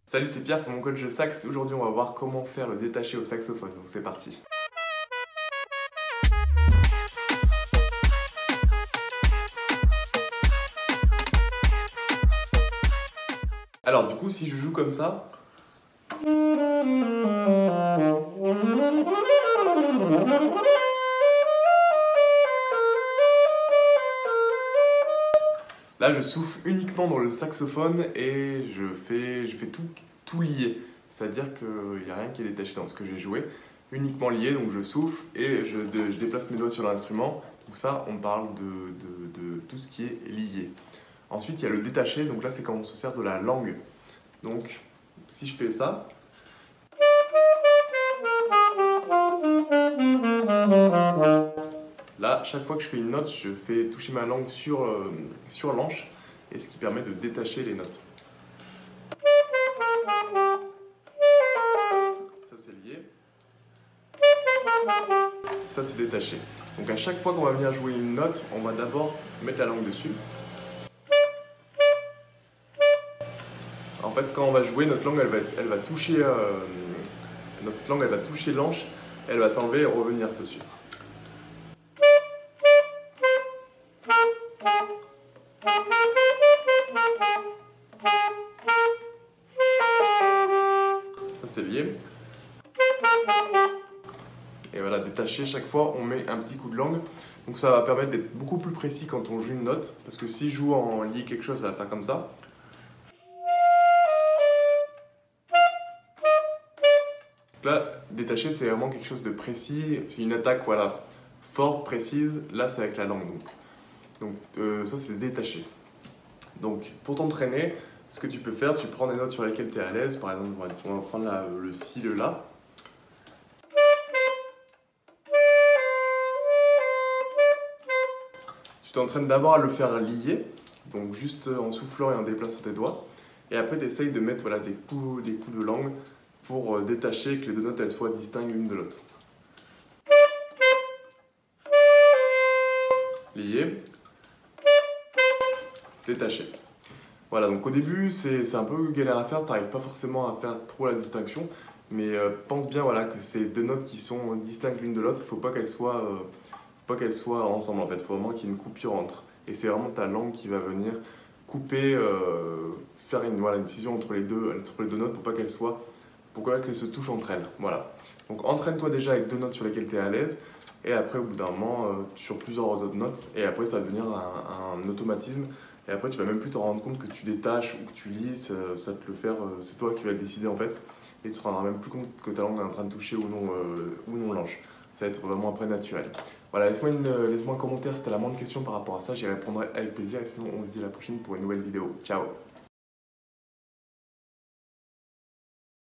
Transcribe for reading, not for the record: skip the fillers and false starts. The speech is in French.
Salut, c'est Pierre pour mon coach de sax. Aujourd'hui, on va voir comment faire le détaché au saxophone. Donc c'est parti. Alors du coup, si je joue comme ça, là, je souffle uniquement dans le saxophone et je fais tout lié. C'est-à-dire qu'il n'y a rien qui est détaché dans ce que j'ai joué. Uniquement lié, donc je souffle et je déplace mes doigts sur l'instrument. Donc ça, on parle de tout ce qui est lié. Ensuite, il y a le détaché, donc là, c'est quand on se sert de la langue. Donc, si je fais ça, là, chaque fois que je fais une note, je fais toucher ma langue sur l'anche, et ce qui permet de détacher les notes. Ça, c'est lié. Ça, c'est détaché. Donc, à chaque fois qu'on va venir jouer une note, on va d'abord mettre la langue dessus. En fait, quand on va jouer, notre langue, elle va toucher l'anche, elle va s'enlever et revenir dessus. Ça, c'est lié. Et voilà, détaché, chaque fois, on met un petit coup de langue. Donc ça va permettre d'être beaucoup plus précis quand on joue une note. Parce que si je joue en lié quelque chose, ça va faire comme ça. Donc là, détaché, c'est vraiment quelque chose de précis. C'est une attaque, voilà, forte, précise. Là, c'est avec la langue. Donc ça, c'est détaché. Donc, pour t'entraîner, ce que tu peux faire, tu prends des notes sur lesquelles tu es à l'aise. Par exemple, on va prendre le si, le la. Tu t'entraînes d'abord à le faire lier, donc juste en soufflant et en déplaçant tes doigts. Et après, tu essayes de mettre voilà, des coups de langue pour détacher, que les deux notes elles soient distinctes l'une de l'autre. Lié, détaché. Voilà, donc au début, c'est un peu galère à faire, tu n'arrives pas forcément à faire trop la distinction, mais pense bien voilà, que c'est deux notes qui sont distinctes l'une de l'autre, il ne faut pas qu'elles soient ensemble en fait, il faut vraiment qu'il y ait une coupure entre. Et c'est vraiment ta langue qui va venir couper, faire une scission entre les deux notes pour pas qu'elles se touchent entre elles. Voilà. Donc entraîne-toi déjà avec deux notes sur lesquelles tu es à l'aise, et après au bout d'un moment sur plusieurs autres notes, et après ça va devenir un automatisme. Et après, tu vas même plus te rendre compte que tu détaches ou que tu lis, ça te le faire, c'est toi qui vas le décider en fait. Et tu te rendras même plus compte que ta langue est en train de toucher ou non l'anche. Ça va être vraiment après naturel. Voilà, laisse-moi un commentaire si tu as la moindre question par rapport à ça, j'y répondrai avec plaisir. Et sinon, on se dit à la prochaine pour une nouvelle vidéo. Ciao!